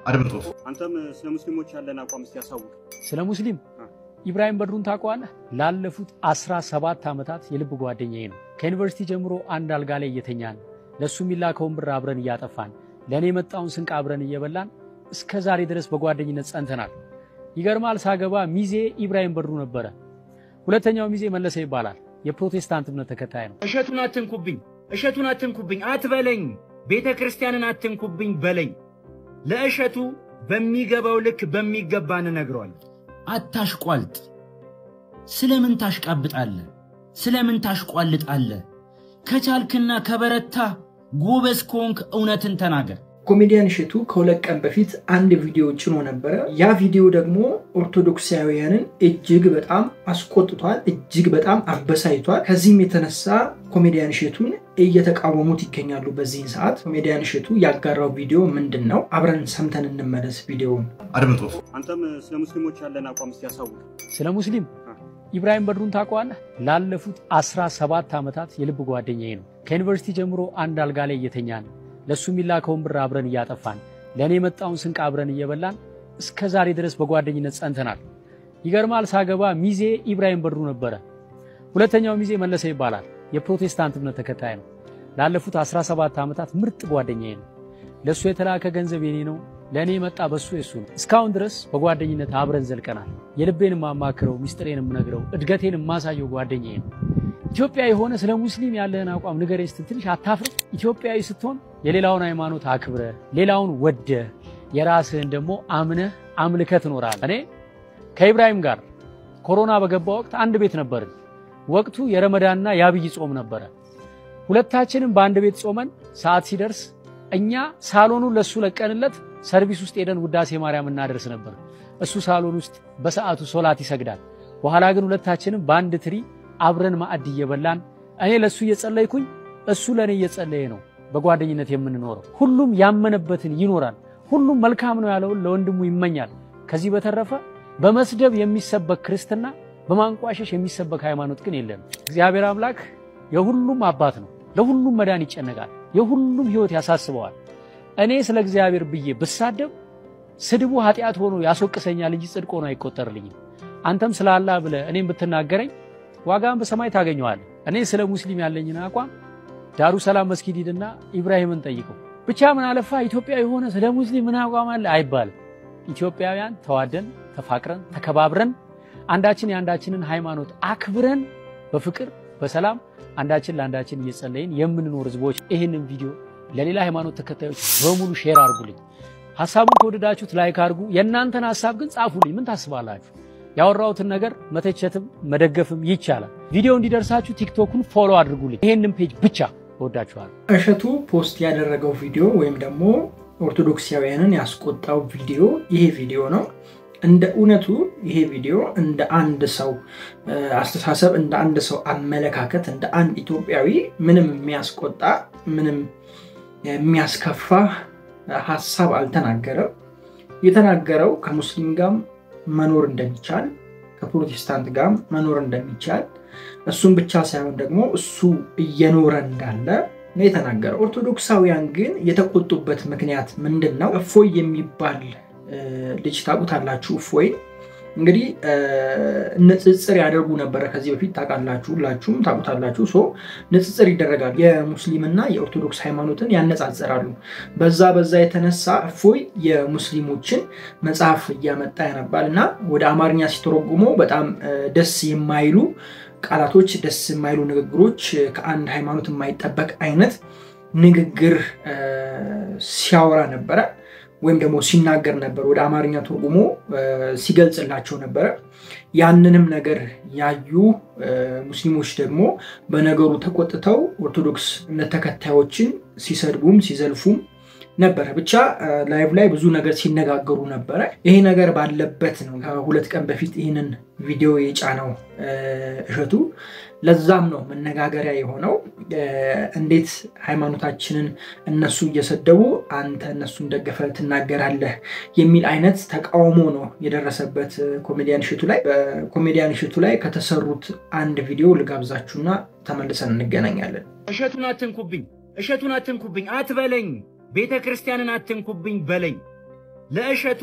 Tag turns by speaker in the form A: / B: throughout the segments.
A: አድምጦት
B: አንተም ስለ ሙስሊሞች ያለን አቋም ያሳውቅ
C: ስለ ሙስሊም ኢብራሂም በድሩን ታውቀዋለህ ላለፉት 17 ዓመታት የልብ ጓደኛዬ ነው ከዩኒቨርሲቲ ጀምሮ አንድ አልጋ ላይ እየተኛን ለሱ ሚላከውን ብር አብረን እያጠፋን ለኔ መጣውን ስንቅ አብረን እየበላን እስከ ዛሬ ድረስ በጓደኝነት ጸንተናል ይገርማል ሳገባ ሚዜ ኢብራሂም በድሩ ነበር ሁለተኛው ሚዜ መለሰ ይባላል የፕሮቴስታንት እምነት ተከታይ ነው
D: እሸቱን አትንኩብኝ አትበለኝ ቤተክርስቲያንን አትንኩብኝ በለኝ ለእሸቱ በሚገባው ልክ በሚገባን ነግሯል አታሽቋልጥ ስለምን ታሽቃብጣለህ ስለምን ታሽቋልጣለህ ከቻልክና ከበረታ ጎበዝ ኮንክ እውነትን ተናገር
E: ኮሜዲያን እሸቱ ከሁለት ቀን በፊት አንድ ቪዲዮ ጭኖ ነበር ያ ቪዲዮ ደግሞ ኦርቶዶክሳውያንን እጅግ በጣም አስቆጥቷል እጅግ በጣም አበሳይቷል ከዚህም የተነሳ ኮሜዲያን እሸቱን እየተቃወሙት ይገኛሉ በዚህ ሰዓት ኮሜዲያን እሸቱ ያጋራው ቪዲዮ ምንድነው አብረን ሰምተን እንመለስ ቪዲዮውን
A: አድምጦት
B: አንተም ስለ ሙስሊሞች ያለን አቋም ያሳውቅ
C: ስለ ሙስሊም ኢብራሂም በድሩን ታውቀዋለህ ላለፉት 17 ዓመታት የልብ ጓደኛዬ ነው ከዩኒቨርሲቲ ጀምሮ አንድ አልጋ ላይ እየተኛን ለሱ ሚላከውን ብር አብረን እያጠፋን ለኔ መጣውን ስንቅ አብረን እየበላን እስከ ዛሬ ድረስ በጓደኝነት ጸንተናል ይገርማል ሳገባ ሚዜ ኢብራሂም በድሩ ነበር ሁለተኛው ሚዜ መለሰ ይባላል የፕሮቴስታንት እምነት ተከታይ ነው ላለፉት 17 ዓመታት ምርጥ ጓደኛዬ ነው ለሱ የተላከ ገንዘብ የኔ ነው ለኔ መጣ በሱ የሱ ነው እስካሁን ድረስ በጓደኝነት አብረን ዘልቀናል የልቤንም ማማክረው ሚስጥሬንም ነግረው እድገቴንም ማሳየው ጓደኛዬ ነው ኢትዮጵያ የሆነ ስለ ሙስሊም ያለህን አቋም ንገረኝ ስትልሽ አታፍር ኢትዮጵያዊ ስትሆን የሌላውን ሃይማኖት አክብረ ሌላውን ወደ የራስህን ደግሞ አምነህ አምልከት ኖራል እኔ ከኢብራሂም ጋር ኮሮና በገባ ወቅት አንድ ቤት ነበርን ወቅቱ የረመዳንና ያብይ ጾም ነበር ሁለታችንም በአንድ ቤት ጾመን ሰዓት ሲደርስ እኛ ሳሎኑን ለሱ ለቀንለት ሰርቪስ ውስጥ ሄደን ውዳሴ ማርያም እናደርስ ነበር እሱ ሳሎን ውስጥ በሰዓቱ ሶላት ይሰግዳል በኋላ ግን ሁለታችንም በአንድ ትሪ አብረን ማዕድ እየበላን እኔ ለሱ እየጸለይኩኝ እሱ ለኔ እየጸለየ ነው በጓደኝነት የምንኖረው ሁሉም ያመነበትን ይኖራል ሁሉም መልካም ነው ያለው ለወንድሙ ይመኛል ከዚህ በተረፈ በመስደብ የሚሰበክ ክርስትና በማንቋሸሽ የሚሰበክ ሃይማኖት ግን የለም እግዚአብሔር አምላክ የሁሉም አባት ነው ለሁሉም መዳን ይጨነቃል የሁሉም ህይወት ያሳስበዋል እኔ ስለ እግዚአብሔር ብዬ ብሳደብ ስድቡ ኃጢያት ሆኖ ያስወቅሰኛል እንጂ ጽድቅ ሆኖ አይቆጠርልኝም አንተም ስለ አላህ ብለ እኔም ብትናገረኝ ዋጋን በሰማይ ታገኘዋለህ እኔ ስለ ሙስሊም ያለኝና አቋም ዳሩ ሰላም መስጊድ ሂድና ኢብራሂምን ጠይቀው ብቻ ምን አለፋ ኢትዮጵያዊ ሆነ ስለ ሙስሊም ምን አቋም አለ አይባል ኢትዮጵያውያን ተዋደን ተፋቅረን ተከባብረን አንዳችን ያንዳችንን ሃይማኖት አክብረን በፍቅር በሰላም አንዳችን ለአንዳችን እየጸለይን የምንኖር ህዝቦች ይሄንን ቪዲዮ ለሌላ ሃይማኖት ተከታዮች በሙሉ ሼር አድርጉልኝ ሐሳቡን ከወደዳችሁት ላይክ አድርጉ የናንተን ሐሳብ ግን ጻፉልኝ ምን ታስባላችሁ ያወራውትን ነገር መተቸትም መደገፍም ይቻላል ቪዲዮ እንዲደርሳችሁ ቲክቶክን ፎሎ አድርጉልኝ ይሄንን ፔጅ ብቻ ወዳችኋል
E: እሸቱ ፖስት ያደረገው ቪዲዮ ወይም ደግሞ ኦርቶዶክሳውያንን ያስቆጣው ቪዲዮ ይሄ ቪዲዮ ነው እንደ እውነቱ ይሄ ቪዲዮ እንደ አንድ ሰው አስተሳሰብ እንደ አንድ ሰው አመለካከት እንደ አንድ ኢትዮጵያዊ ምንም የሚያስቆጣ ምንም የሚያስከፋ ሐሳብ አልተናገረም የተናገረው ከሙስሊም ጋር መኖር እንደሚቻል ከፕሮቴስታንት ጋር መኖር እንደሚቻል እሱም ብቻ ሳይሆን ደግሞ እሱ እየኖረ እንዳለ ነው የተናገረው ኦርቶዶክሳውያን ግን የተቆጡበት ምክንያት ምንድነው እፎይ የሚባል ልጅ ታውቁታላችሁ እፎይ እንግዲህ ንጽጽር ያደርጉ ነበር ከዚህ በፊት ታውቃላችሁ ሁላችሁም ታውቁታላችሁ ሶ ንጽጽር ይደረጋል የሙስሊምና የኦርቶዶክስ ሃይማኖትን ያነጻጽራሉ በዛ የተነሳ እፎይ የሙስሊሞችን መጽሐፍ ያመጣ ያነባልና ወደ አማርኛ ሲተረጉሞ በጣም ደስ የማይሉ ቃላቶች ደስ የማይሉ ንግግሮች ከአንድ ሃይማኖት የማይጠበቅ አይነት ንግግር ሲያወራ ነበር ወይም ደግሞ ሲናገር ነበር ወደ አማርኛ ተርጉሞ ሲገልጽላቸው ነበር ያንንም ነገር ያዩ ሙስሊሞች ደግሞ በነገሩ ተቆጥተው ኦርቶዶክስ ተከታዮችን ሲሰድቡም ሲዘልፉም ነበር ብቻ ላይቭ ላይ ብዙ ነገር ሲነጋገሩ ነበር ይሄ ነገር ባለበት ነው ከሁለት ቀን በፊት ይሄንን ቪዲዮ የጫነው እሸቱ ለዛም ነው መነጋገሪያ የሆነው እንዴት ሃይማኖታችንን እነሱ እየሰደቡ አንተ እነሱን ደግፈህ ትናገራለህ የሚል አይነት ተቃውሞ ነው የደረሰበት ኮሜዲያን እሸቱ ላይ ከተሰሩት አንድ ቪዲዮ ልጋብዛችሁና ተመልሰን እንገናኛለን
D: እሸቱን አትንኩብኝ አትበለኝ ቤተክርስቲያንን አትንኩብኝ በለኝ ለእሸቱ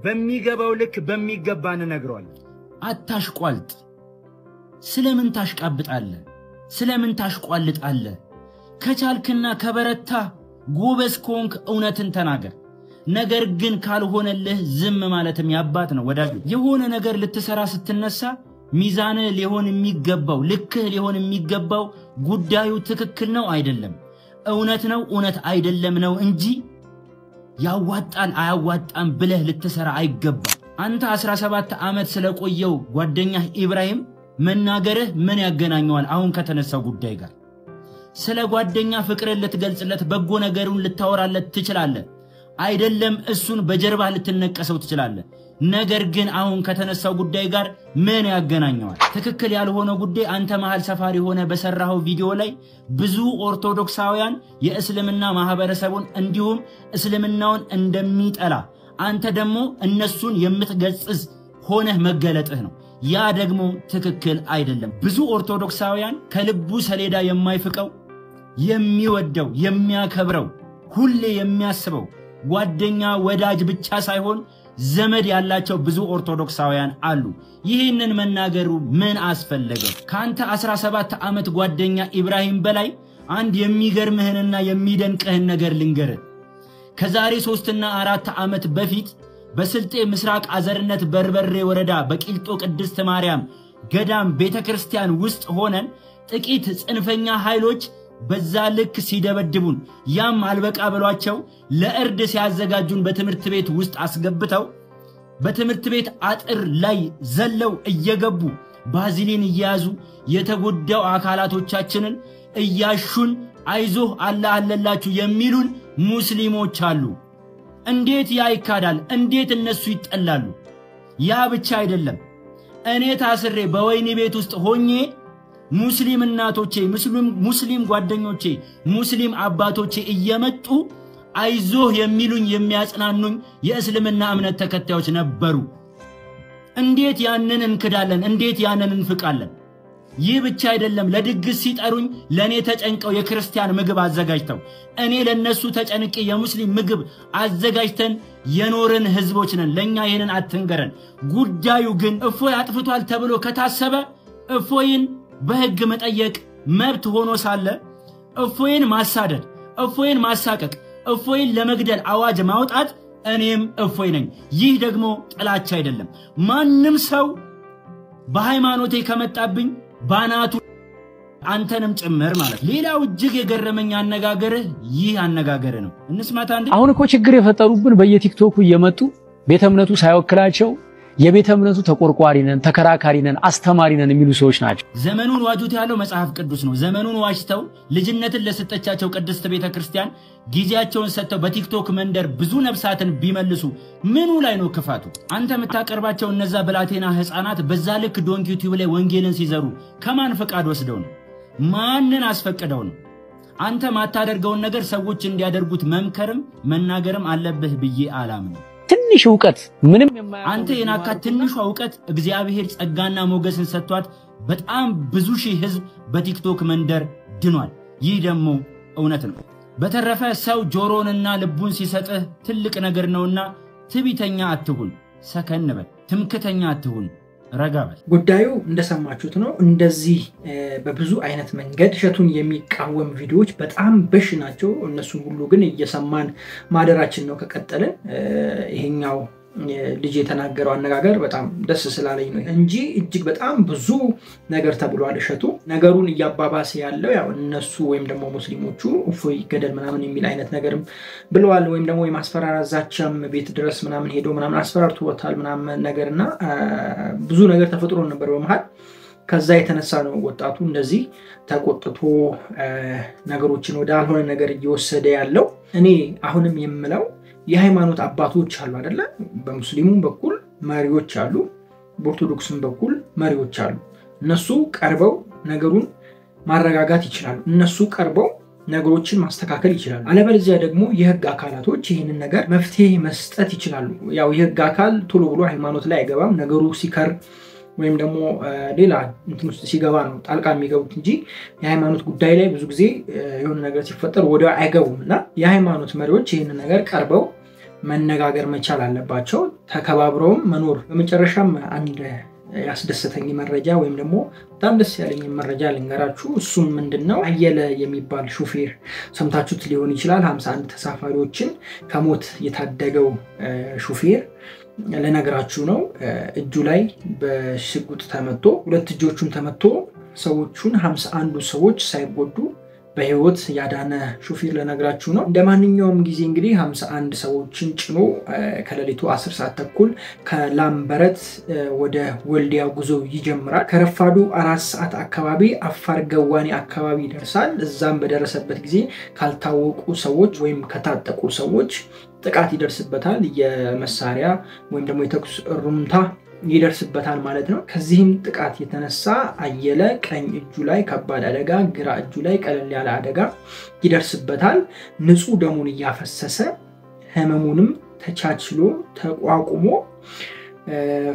D: በሚገባው ልክ በሚገባ እንነግረዋለን። አታሽቋልጥ። ስለምን ታሽቃብጣለህ? ስለምን ታሽቋልጣለህ? ከቻልክና ከበረታ ጎበዝ ኮንክ እውነትን ተናገር። ነገር ግን ካልሆነልህ ዝም ማለትም ያባት ነው ወዳጅ። የሆነ ነገር ልትሰራ ስትነሳ ሚዛን ሊሆን የሚገባው ልክህ ሊሆን የሚገባው ጉዳዩ ትክክል ነው አይደለም፣ እውነት ነው እውነት አይደለም ነው እንጂ ያዋጣል አያዋጣም ብለህ ልትሰራ አይገባ። አንተ 17 ዓመት ስለቆየው ጓደኛህ ኢብራሂም መናገርህ ምን ያገናኘዋል አሁን ከተነሳው ጉዳይ ጋር? ስለ ጓደኛ ፍቅርን ልትገልጽለት በጎ ነገሩን ልታወራለት ትችላለህ አይደለም፣ እሱን በጀርባ ልትነቀሰው ትችላለህ። ነገር ግን አሁን ከተነሳው ጉዳይ ጋር ምን ያገናኘዋል? ትክክል ያልሆነ ጉዳይ አንተ መሃል ሰፋሪ ሆነ በሰራው ቪዲዮ ላይ ብዙ ኦርቶዶክሳውያን የእስልምና ማህበረሰቡን እንዲሁም እስልምናውን እንደሚጠላ አንተ ደግሞ እነሱን የምትገጽዝ ሆነህ መገለጥህ ነው። ያ ደግሞ ትክክል አይደለም። ብዙ ኦርቶዶክሳውያን ከልቡ ሰሌዳ የማይፍቀው የሚወደው የሚያከብረው ሁሌ የሚያስበው ጓደኛ ወዳጅ ብቻ ሳይሆን ዘመድ ያላቸው ብዙ ኦርቶዶክሳውያን አሉ። ይህንን መናገሩ ምን አስፈለገ? ካንተ 17 ዓመት ጓደኛ ኢብራሂም በላይ አንድ የሚገርምህንና የሚደንቅህን ነገር ልንገርህ። ከዛሬ 3 እና 4 ዓመት በፊት በስልጤ ምስራቅ አዘርነት በርበሬ ወረዳ በቂልጦ ቅድስት ማርያም ገዳም ቤተክርስቲያን ውስጥ ሆነን ጥቂት ጽንፈኛ ኃይሎች በዛ ልክ ሲደበድቡን ያም አልበቃ ብሏቸው ለእርድ ሲያዘጋጁን በትምህርት ቤት ውስጥ አስገብተው በትምህርት ቤት አጥር ላይ ዘለው እየገቡ ባዚሊን እያያዙ የተጎዳው አካላቶቻችንን እያሹን አይዞህ አላህ አለላችሁ የሚሉን ሙስሊሞች አሉ። እንዴት ያ ይካዳል? እንዴት እነሱ ይጠላሉ? ያ ብቻ አይደለም። እኔ ታስሬ በወይኒ ቤት ውስጥ ሆኜ ሙስሊም እናቶቼ ሙስሊም ጓደኞቼ ሙስሊም አባቶቼ እየመጡ አይዞህ የሚሉኝ የሚያጽናኑኝ የእስልምና እምነት ተከታዮች ነበሩ። እንዴት ያንን እንክዳለን? እንዴት ያንን እንፍቃለን? ይህ ብቻ አይደለም። ለድግስ ሲጠሩኝ ለኔ ተጨንቀው የክርስቲያን ምግብ አዘጋጅተው እኔ ለነሱ ተጨንቄ የሙስሊም ምግብ አዘጋጅተን የኖርን ህዝቦች ነን። ለኛ ይሄንን አትንገረን። ጉዳዩ ግን እፎይ አጥፍቷል ተብሎ ከታሰበ እፎይን በህግ መጠየቅ መብት ሆኖ ሳለ እፎይን ማሳደድ፣ እፎይን ማሳቀቅ፣ እፎይን ለመግደል አዋጅ ማውጣት እኔም እፎይ ነኝ። ይህ ደግሞ ጥላቻ አይደለም። ማንም ሰው በሃይማኖቴ ከመጣብኝ ባናቱ አንተንም ጭምር ማለት። ሌላው እጅግ የገረመኝ አነጋገር ይህ አነጋገር ነው። እንስማታ እንዴ።
C: አሁን እኮ ችግር የፈጠሩብን በየቲክቶኩ እየመጡ ቤተ እምነቱ ሳይወክላቸው የቤተ እምነቱ ተቆርቋሪ ነን፣ ተከራካሪ ነን፣ አስተማሪ ነን የሚሉ ሰዎች ናቸው።
D: ዘመኑን ዋጁት ያለው መጽሐፍ ቅዱስ ነው። ዘመኑን ዋጅተው ልጅነትን ለሰጠቻቸው ቅድስት ቤተክርስቲያን ጊዜያቸውን ሰጥተው በቲክቶክ መንደር ብዙ ነፍሳትን ቢመልሱ ምኑ ላይ ነው ክፋቱ? አንተ የምታቀርባቸው እነዛ ብላቴና ህፃናት በዛ ልክ ዶንኪ ዩቲዩብ ላይ ወንጌልን ሲዘሩ ከማን ፈቃድ ወስደው ነው? ማንን አስፈቅደው ነው? አንተ ማታደርገውን ነገር ሰዎች እንዲያደርጉት መምከርም መናገርም አለብህ ብዬ አላምንም።
C: ትንሽ ዕውቀት ምንም
D: አንተ የናካት ትንሹ ዕውቀት እግዚአብሔር ጸጋና ሞገስን ሰጥቷት በጣም ብዙ ሺህ ህዝብ በቲክቶክ መንደር ድኗል። ይህ ደግሞ እውነት ነው። በተረፈ ሰው ጆሮንና ልቡን ሲሰጥህ ትልቅ ነገር ነውና ትቢተኛ አትሁን፣ ሰከን በል፣ ትምክተኛ አትሁን፣ ረጋ በል።
E: ጉዳዩ እንደሰማችሁት ነው። እንደዚህ በብዙ አይነት መንገድ እሸቱን የሚቃወም ቪዲዮዎች በጣም በሽ ናቸው። እነሱን ሁሉ ግን እየሰማን ማደራችን ነው ከቀጠልን። ይሄኛው ልጅ የተናገረው አነጋገር በጣም ደስ ስላለኝ ነው እንጂ እጅግ በጣም ብዙ ነገር ተብሏል። እሸቱ ነገሩን እያባባሰ ያለው ያው እነሱ ወይም ደግሞ ሙስሊሞቹ እፎይ ገደል ምናምን የሚል አይነት ነገርም ብለዋል። ወይም ደግሞ የማስፈራራት ዛቻም ቤት ድረስ ምናምን ሄዶ ምናምን አስፈራርቶታል ምናምን ነገርና ብዙ ነገር ተፈጥሮ ነበር በመሃል። ከዛ የተነሳ ነው ወጣቱ እንደዚህ ተቆጥቶ ነገሮችን ወደ አልሆነ ነገር እየወሰደ ያለው። እኔ አሁንም የምለው የሃይማኖት አባቶች አሉ አይደለ? በሙስሊሙም በኩል መሪዎች አሉ፣ በኦርቶዶክስም በኩል መሪዎች አሉ። እነሱ ቀርበው ነገሩን ማረጋጋት ይችላሉ። እነሱ ቀርበው ነገሮችን ማስተካከል ይችላሉ። አለበለዚያ ደግሞ የህግ አካላቶች ይህንን ነገር መፍትሄ መስጠት ይችላሉ። ያው የህግ አካል ቶሎ ብሎ ሃይማኖት ላይ አይገባም። ነገሩ ሲከር ወይም ደግሞ ሌላ እንትን ውስጥ ሲገባ ነው ጣልቃ የሚገቡት እንጂ የሃይማኖት ጉዳይ ላይ ብዙ ጊዜ የሆነ ነገር ሲፈጠር ወዲያው አይገቡምና የሃይማኖት መሪዎች ይህንን ነገር ቀርበው መነጋገር መቻል አለባቸው ተከባብረውም መኖር በመጨረሻም አንድ ያስደሰተኝ መረጃ ወይም ደግሞ በጣም ደስ ያለኝ መረጃ ልንገራችሁ እሱም ምንድነው አየለ የሚባል ሹፌር ሰምታችሁት ሊሆን ይችላል 51 ተሳፋሪዎችን ከሞት የታደገው ሹፌር ለነገራችሁ ነው እጁ ላይ በሽጉጥ ተመቶ ሁለት እጆቹን ተመቶ ሰዎቹን 51 ሰዎች ሳይጎዱ በህይወት ያዳነ ሹፌር ለነገራችሁ ነው እንደማንኛውም ጊዜ እንግዲህ 51 ሰዎችን ጭኖ ከሌሊቱ 10 ሰዓት ተኩል ከላምበረት ወደ ወልዲያ ጉዞ ይጀምራል ከረፋዱ 4 ሰዓት አካባቢ አፋር ገዋኔ አካባቢ ይደርሳል እዛም በደረሰበት ጊዜ ካልታወቁ ሰዎች ወይም ከታጠቁ ሰዎች ጥቃት ይደርስበታል የመሳሪያ ወይም ደግሞ የተኩስ ሩምታ ይደርስበታል ማለት ነው ከዚህም ጥቃት የተነሳ አየለ ቀኝ እጁ ላይ ከባድ አደጋ ግራ እጁ ላይ ቀለል ያለ አደጋ ይደርስበታል ንጹህ ደሙን ያፈሰሰ ህመሙንም ተቻችሎ ተቋቁሞ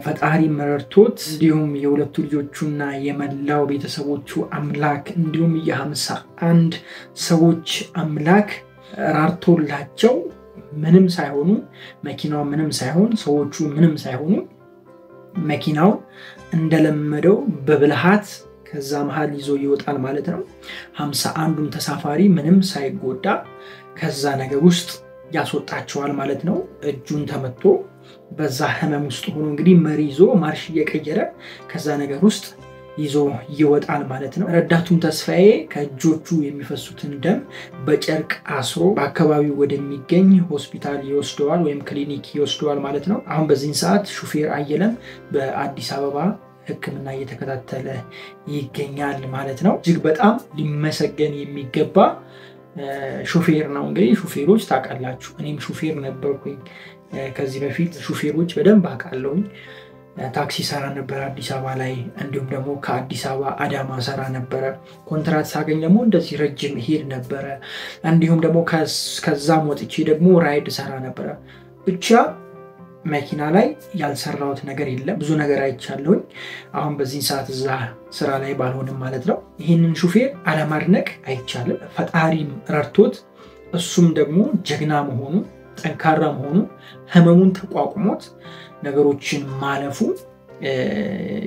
E: ፈጣሪ መረርቶት እንዲሁም የሁለቱ ልጆቹና የመላው ቤተሰቦቹ አምላክ እንዲሁም የ51 ሰዎች አምላክ ራርቶላቸው ምንም ሳይሆኑ መኪናው ምንም ሳይሆን ሰዎቹ ምንም ሳይሆኑ መኪናው እንደለመደው በብልሃት ከዛ መሃል ይዞ ይወጣል ማለት ነው 51ዱም ተሳፋሪ ምንም ሳይጎዳ ከዛ ነገር ውስጥ ያስወጣቸዋል ማለት ነው እጁን ተመቶ በዛ ህመም ውስጥ ሆኖ እንግዲህ መሪ ይዞ ማርሽ እየቀየረ ከዛ ነገር ውስጥ ይዞ ይወጣል ማለት ነው ረዳቱም ተስፋዬ ከእጆቹ የሚፈሱትን ደም በጨርቅ አስሮ በአካባቢው ወደሚገኝ ሆስፒታል ይወስደዋል ወይም ክሊኒክ ይወስደዋል ማለት ነው አሁን በዚህን ሰዓት ሹፌር አየለም በአዲስ አበባ ህክምና እየተከታተለ ይገኛል ማለት ነው እጅግ በጣም ሊመሰገን የሚገባ ሹፌር ነው እንግዲህ ሹፌሮች ታውቃላችሁ እኔም ሹፌር ነበርኩኝ ከዚህ በፊት ሹፌሮች በደንብ አውቃለሁኝ ታክሲ ሰራ ነበር አዲስ አበባ ላይ እንዲሁም ደግሞ ከአዲስ አበባ አዳማ ሰራ ነበር ኮንትራት ሳገኝ ደግሞ እንደዚህ ረጅም ሄድ ነበር እንዲሁም ደግሞ ከዛም ወጥቼ ደግሞ ራይድ ሰራ ነበር ብቻ መኪና ላይ ያልሰራውት ነገር የለም ብዙ ነገር አይቻለሁኝ አሁን በዚህ ሰዓት እዛ ስራ ላይ ባልሆንም ማለት ነው ይሄንን ሹፌር አለማድነቅ አይቻልም ፈጣሪም ረርቶት እሱም ደግሞ ጀግና መሆኑ ጠንካራ መሆኑ ህመሙን ተቋቁሞት ነገሮችን ማለፉ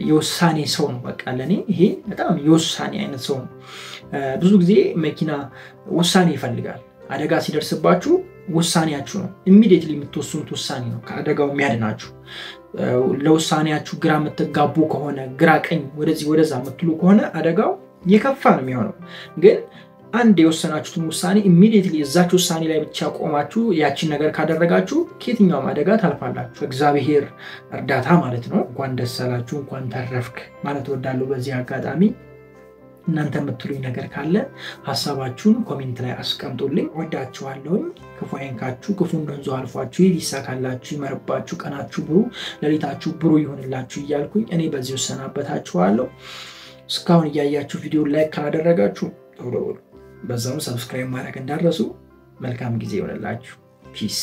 E: የውሳኔ ሰው ነው በቃ ለኔ ይሄ በጣም የውሳኔ አይነት ሰው ነው ብዙ ጊዜ መኪና ውሳኔ ይፈልጋል አደጋ ሲደርስባችሁ ውሳኔያችሁ ነው ኢሚዲየትሊ የምትወስኑት ውሳኔ ነው ከአደጋው የሚያድናችሁ ለውሳኔያችሁ ግራ የምትጋቡ ከሆነ ግራ ቀኝ ወደዚህ ወደዛ የምትሉ ከሆነ አደጋው የከፋ ነው የሚሆነው ግን አንድ የወሰናችሁትን ውሳኔ ኢሚዲየትሊ እዛች ውሳኔ ላይ ብቻ ቆማችሁ ያቺን ነገር ካደረጋችሁ ከየትኛውም አደጋ ታልፋላችሁ እግዚአብሔር እርዳታ ማለት ነው እንኳን ደስ አላችሁ እንኳን ተረፍክ ማለት ወዳለው በዚህ አጋጣሚ እናንተ የምትሉኝ ነገር ካለ ሐሳባችሁን ኮሜንት ላይ አስቀምጡልኝ ወዳችኋለሁ ክፉ አይንካችሁ ክፉ እንደንዞ አልፏችሁ ይሳካላችሁ ይመርባችሁ ቀናችሁ ብሩ ለሊታችሁ ብሩ ይሆንላችሁ እያልኩኝ እኔ በዚህ ወሰናበታችኋለሁ እስካሁን ያያችሁ ቪዲዮ ላይክ ካላደረጋችሁ ቶሎ በዛው ሰብስክራይብ ማድረግ እንዳትረሱ መልካም ጊዜ ይሆንላችሁ ፒስ